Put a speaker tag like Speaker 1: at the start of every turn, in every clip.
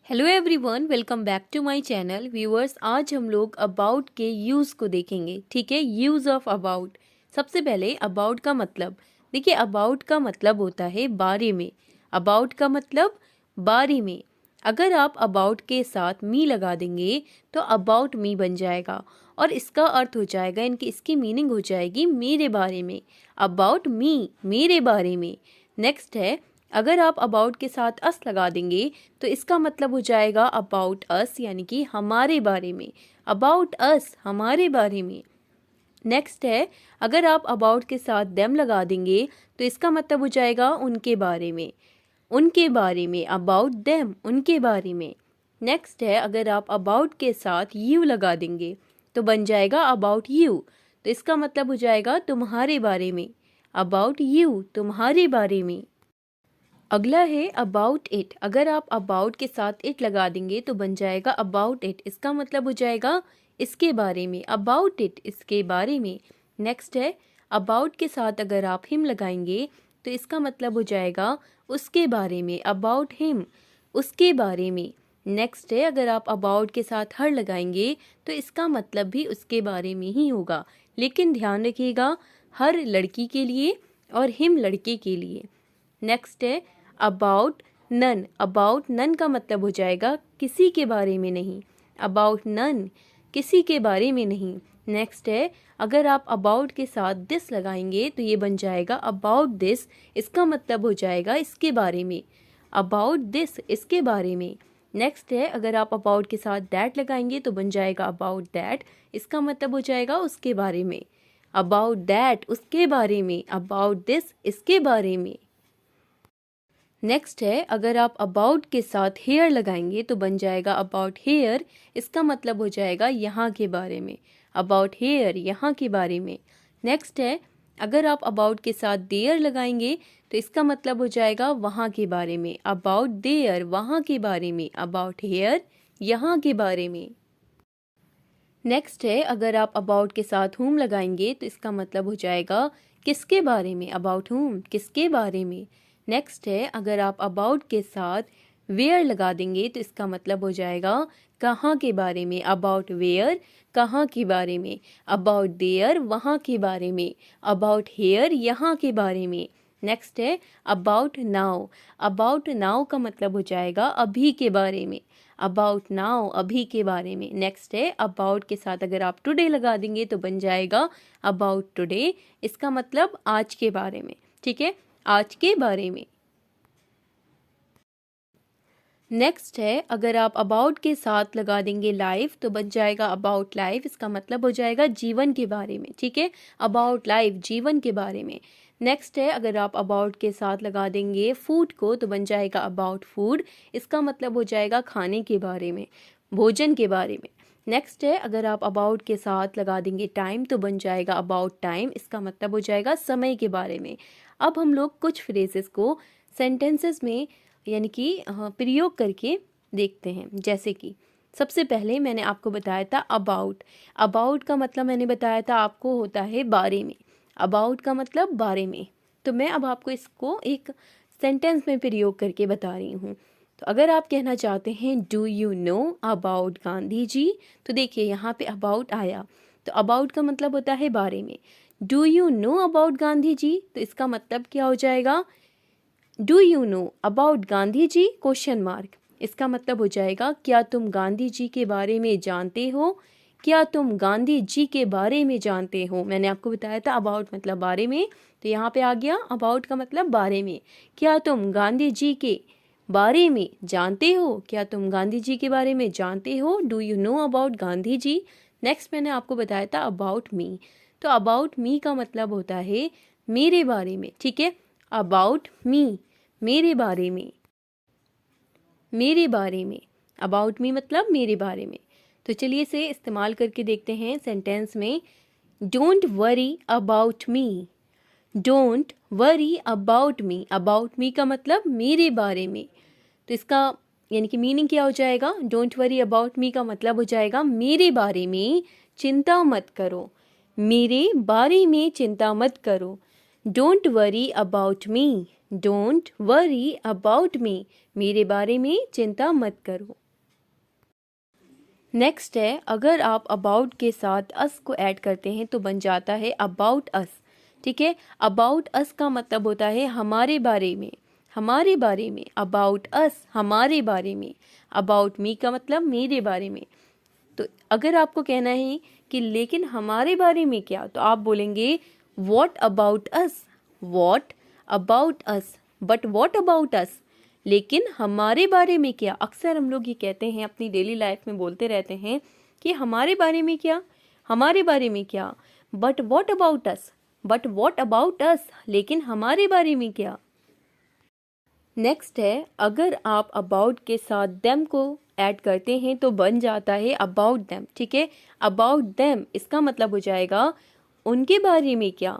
Speaker 1: Hello everyone, welcome back to my channel. Viewers, आज हम लोग अबाउट के यूज़ को देखेंगे। ठीक है, यूज़ ऑफ अबाउट। सबसे पहले अबाउट का मतलब देखिए। अबाउट का मतलब होता है बारे में। अबाउट का मतलब बारे में। अगर आप अबाउट के साथ मी लगा देंगे तो अबाउट मी बन जाएगा और इसका अर्थ हो जाएगा, इसकी मीनिंग हो जाएगी मेरे बारे में। अबाउट मी, मेरे बारे में। नेक्स्ट है, अगर आप अबाउट के साथ अस लगा देंगे तो इसका मतलब हो जाएगा अबाउट अस, यानी कि हमारे बारे में। अबाउट अस, हमारे बारे में। नेक्स्ट है, अगर आप अबाउट के साथ देम लगा देंगे तो इसका मतलब हो जाएगा उनके बारे में। उनके बारे में, अबाउट देम, उनके बारे में। नेक्स्ट है, अगर आप अबाउट के साथ यू लगा देंगे तो बन जाएगा अबाउट यू। तो इसका मतलब हो जाएगा तुम्हारे बारे में। अबाउट यू, तुम्हारे बारे में। अगला है अबाउट इट। अगर आप अबाउट के साथ इट लगा देंगे तो बन जाएगा अबाउट इट। इसका मतलब हो जाएगा इसके बारे में। अबाउट इट, इसके बारे में। नेक्स्ट है, अबाउट के साथ अगर आप हिम लगाएंगे तो इसका मतलब हो जाएगा उसके बारे में। अबाउट हिम, उसके बारे में। नेक्स्ट है, अगर आप अबाउट के साथ हर लगाएंगे तो इसका मतलब भी उसके बारे में ही होगा, लेकिन ध्यान रखिएगा हर लड़की के लिए और हिम लड़के के लिए। नेक्स्ट है अबाउट नन। अबाउट नन का मतलब हो जाएगा किसी के बारे में नहीं। अबाउट नन, किसी के बारे में नहीं। नेक्स्ट है, अगर आप अबाउट के साथ दिस लगाएंगे तो ये बन जाएगा अबाउट दिस। इसका मतलब हो जाएगा इसके बारे में। अबाउट दिस, इसके बारे में। नेक्स्ट है, अगर आप अबाउट के साथ दैट लगाएंगे तो बन जाएगा अबाउट दैट। इसका मतलब हो जाएगा उसके बारे में। अबाउट दैट, उसके बारे में। अबाउट दिस, इसके बारे में। नेक्स्ट है, अगर आप अबाउट के साथ हेयर लगाएंगे तो बन जाएगा अबाउट हेयर। इसका मतलब हो जाएगा यहाँ के बारे में। अबाउट हेयर, यहाँ के बारे में। नेक्स्ट है, अगर आप अबाउट के साथ देयर लगाएंगे तो इसका मतलब हो जाएगा वहाँ के बारे में। अबाउट देयर, वहाँ के बारे में। अबाउट हेयर, यहाँ के बारे में। नेक्स्ट है, अगर आप अबाउट के साथ हुम लगाएंगे तो इसका मतलब हो जाएगा किसके बारे में। अबाउट हुम, किसके बारे में। नेक्स्ट है, अगर आप अबाउट के साथ वेयर लगा देंगे तो इसका मतलब हो जाएगा कहाँ के बारे में। अबाउट वेयर, कहाँ के बारे में। अबाउट देयर, वहाँ के बारे में। अबाउट हेयर, यहाँ के बारे में। नेक्स्ट है अबाउट नाउ। अबाउट नाउ का मतलब हो जाएगा अभी के बारे में। अबाउट नाउ, अभी के बारे में। नेक्स्ट है, अबाउट के साथ अगर आप टुडे लगा देंगे तो बन जाएगा अबाउट टुडे। इसका मतलब आज के बारे में। ठीक है, आज के बारे में। नेक्स्ट है, अगर आप अबाउट के साथ लगा देंगे लाइफ तो बन जाएगा अबाउट लाइफ। इसका मतलब हो जाएगा जीवन के बारे में। ठीक है, अबाउट लाइफ, जीवन के बारे में। नेक्स्ट है, अगर आप अबाउट के साथ लगा देंगे फूड को तो बन जाएगा अबाउट फूड। इसका मतलब हो जाएगा खाने के बारे में, भोजन के बारे में। नेक्स्ट है, अगर आप अबाउट के साथ लगा देंगे टाइम तो बन जाएगा अबाउट टाइम। इसका मतलब हो जाएगा समय के बारे में। अब हम लोग कुछ फ्रेजेस को सेंटेंसेस में यानी कि प्रयोग करके देखते हैं। जैसे कि सबसे पहले मैंने आपको बताया था अबाउट। अबाउट का मतलब मैंने बताया था आपको होता है बारे में। अबाउट का मतलब बारे में। तो मैं अब आपको इसको एक सेंटेंस में प्रयोग करके बता रही हूँ। तो अगर आप कहना चाहते हैं do you know about Gandhi ji, तो देखिए यहाँ पे अबाउट आया। तो अबाउट का मतलब होता है बारे में। Do you know about Gandhi ji, तो इसका मतलब क्या हो जाएगा, do you know about Gandhi ji question mark. इसका मतलब हो जाएगा क्या तुम गांधी जी के बारे में जानते हो। क्या तुम गांधी जी के बारे में जानते हो। मैंने आपको बताया था अबाउट मतलब बारे में, तो यहाँ पे आ गया अबाउट का मतलब बारे में। क्या तुम गांधी जी के बारे में जानते हो। क्या तुम गांधी जी के बारे में जानते हो। Do you know about Gandhi ji. Next मैंने आपको बताया था अबाउट मी। तो अबाउट मी का मतलब होता है मेरे बारे में। ठीक है, अबाउट मी, मेरे बारे में। मेरे बारे में, अबाउट मी मतलब मेरे बारे में। तो चलिए इसे इस्तेमाल करके देखते हैं सेंटेंस में। Don't worry about me. Don't worry about me. About me का मतलब मेरे बारे में। तो इसका यानी कि मीनिंग क्या हो जाएगा, डोंट वरी अबाउट मी का मतलब हो जाएगा मेरे बारे में चिंता मत करो। मेरे बारे में चिंता मत करो। Don't worry about me, don't worry about me, मेरे बारे में चिंता मत करो। नेक्स्ट है, अगर आप अबाउट के साथ अस को ऐड करते हैं तो बन जाता है अबाउट अस। ठीक है, अबाउट अस का मतलब होता है हमारे बारे में, हमारे बारे में। अबाउट अस हमारे बारे में, अबाउट मी का मतलब मेरे बारे में। तो अगर आपको कहना है कि लेकिन हमारे बारे में क्या, तो आप बोलेंगे what about us, what about us, but what about us, लेकिन हमारे बारे में क्या। अक्सर हम लोग ये कहते हैं, अपनी डेली लाइफ में बोलते रहते हैं कि हमारे बारे में क्या, हमारे बारे में क्या, but what about us, but what about us, लेकिन हमारे बारे में क्या। नेक्स्ट है, अगर आप अबाउट के साथ देम को ऐड करते हैं तो बन जाता है अबाउट देम। ठीक है, अबाउट देम इसका मतलब हो जाएगा उनके बारे में क्या,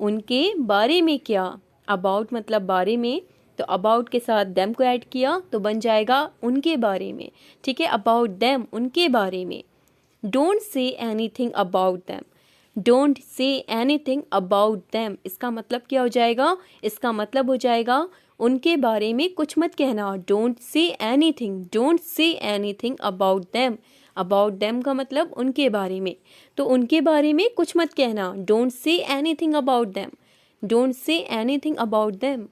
Speaker 1: उनके बारे में क्या। अबाउट मतलब बारे में, तो अबाउट के साथ देम को ऐड किया तो बन जाएगा उनके बारे में। ठीक है, अबाउट देम उनके बारे में। Don't say anything about them, don't say anything about them इसका मतलब क्या हो जाएगा, इसका मतलब हो जाएगा उनके बारे में कुछ मत कहना। Don't say anything, don't say anything about them, about them का मतलब उनके बारे में, तो उनके बारे में कुछ मत कहना। Don't say anything about them, don't say anything about them.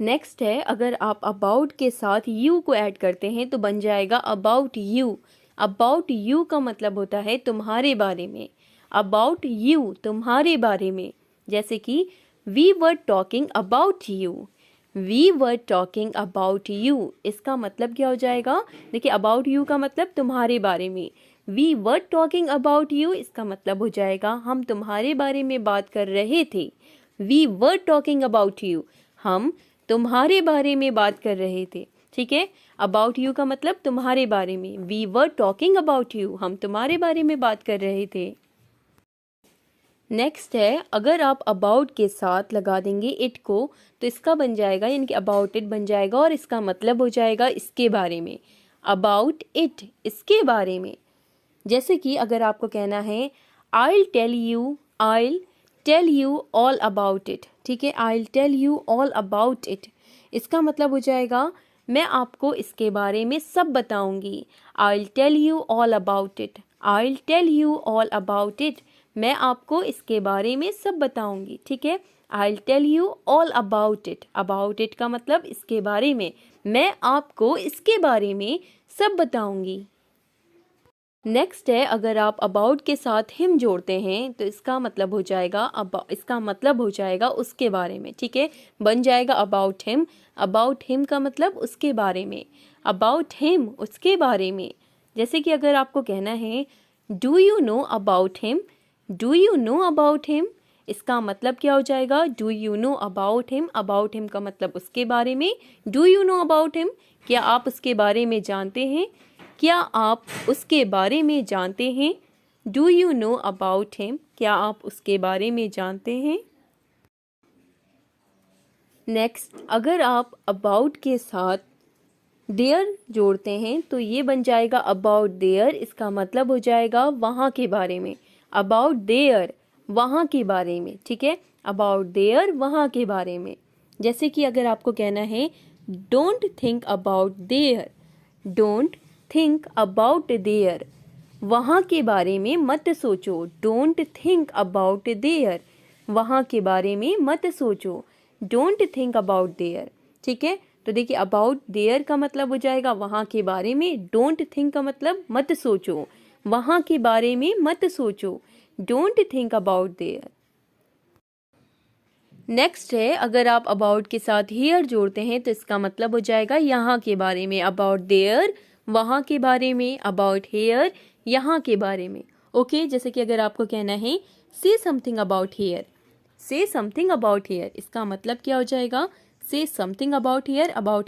Speaker 1: Next है, अगर आप अबाउट के साथ यू को ऐड करते हैं तो बन जाएगा अबाउट यू। अबाउट यू का मतलब होता है तुम्हारे बारे में, अबाउट यू तुम्हारे बारे में। जैसे कि we were talking about you, we were talking about you इसका मतलब क्या हो जाएगा। देखिए, अबाउट यू का मतलब तुम्हारे बारे में, we were talking about you इसका मतलब हो जाएगा हम तुम्हारे बारे में बात कर रहे थे। We were talking about you, हम तुम्हारे बारे में बात कर रहे थे। ठीक है, अबाउट यू का मतलब तुम्हारे बारे में, we were talking about you हम तुम्हारे बारे में बात कर रहे थे। नेक्स्ट है, अगर आप अबाउट के साथ लगा देंगे इट को तो इसका बन जाएगा, यानी कि अबाउट इट बन जाएगा और इसका मतलब हो जाएगा इसके बारे में, अबाउट इट इसके बारे में। जैसे कि अगर आपको कहना है I'll tell you all about it। ठीक है, I'll tell you all about it इसका मतलब हो जाएगा मैं आपको इसके बारे में सब बताऊंगी। I'll tell you all about it, I'll tell you all about it मैं आपको इसके बारे में सब बताऊंगी। ठीक है, I'll tell you all about it, about it का मतलब इसके बारे में, मैं आपको इसके बारे में सब बताऊंगी। नेक्स्ट है, अगर आप अबाउट के साथ हिम जोड़ते हैं तो इसका मतलब हो जाएगा इसका मतलब हो जाएगा उसके बारे में। ठीक है, बन जाएगा अबाउट हिम का मतलब उसके बारे में, अबाउट हिम उसके बारे में। जैसे कि अगर आपको कहना है do you know about him, do you know about him इसका मतलब क्या हो जाएगा, do you know about him का मतलब उसके बारे में। Do you know about him, क्या आप उसके बारे में जानते हैं, क्या आप उसके बारे में जानते हैं। Do you know about him, क्या आप उसके बारे में जानते हैं। नेक्स्ट, अगर आप अबाउट के साथ देयर जोड़ते हैं तो ये बन जाएगा अबाउट देयर इसका मतलब हो जाएगा वहाँ के बारे में, अबाउट देयर वहाँ के बारे में। ठीक है, अबाउट देयर वहाँ के बारे में। जैसे कि अगर आपको कहना है don't think about their, don't think about their वहाँ के बारे में मत सोचो। डोंट थिंक अबाउट देयर वहाँ के बारे में मत सोचो, डोंट थिंक अबाउट देयर। ठीक है, तो देखिए अबाउट देयर का मतलब हो जाएगा वहाँ के बारे में, डोंट थिंक का मतलब मत सोचो, वहाँ के बारे में मत सोचो, don't think about their. Next है, अगर आप अबाउट के साथ हियर जोड़ते हैं तो इसका मतलब हो जाएगा यहाँ के बारे में, अबाउट देयर वहाँ के बारे में, अबाउट हियर यहाँ के बारे में। ओके, जैसे कि अगर आपको कहना है से समथिंग अबाउट हियर, से समथिंग अबाउट हियर इसका मतलब क्या हो जाएगा, से समथिंग अबाउट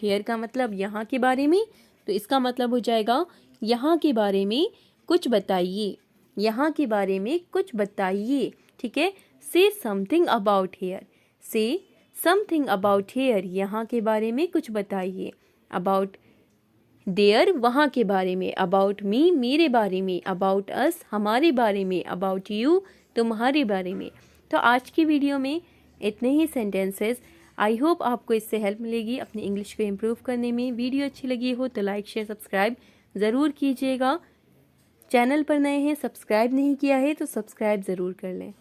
Speaker 1: हियर का मतलब यहाँ के बारे में, तो इसका मतलब हो जाएगा यहाँ के बारे में कुछ बताइए, यहाँ के बारे में कुछ बताइए। ठीक है, से समथिंग अबाउट हियर, से समथिंग अबाउट हियर यहाँ के बारे में कुछ बताइए, अबाउट देयर वहाँ के बारे में, अबाउट मी मेरे बारे में, अबाउट अस हमारे बारे में, अबाउट यू तुम्हारे बारे में। तो आज की वीडियो में इतने ही सेंटेंसेस। आई होप आपको इससे हेल्प मिलेगी अपनी इंग्लिश को इम्प्रूव करने में। वीडियो अच्छी लगी हो तो लाइक शेयर सब्सक्राइब ज़रूर कीजिएगा। चैनल पर नए हैं, सब्सक्राइब नहीं किया है तो सब्सक्राइब ज़रूर कर लें।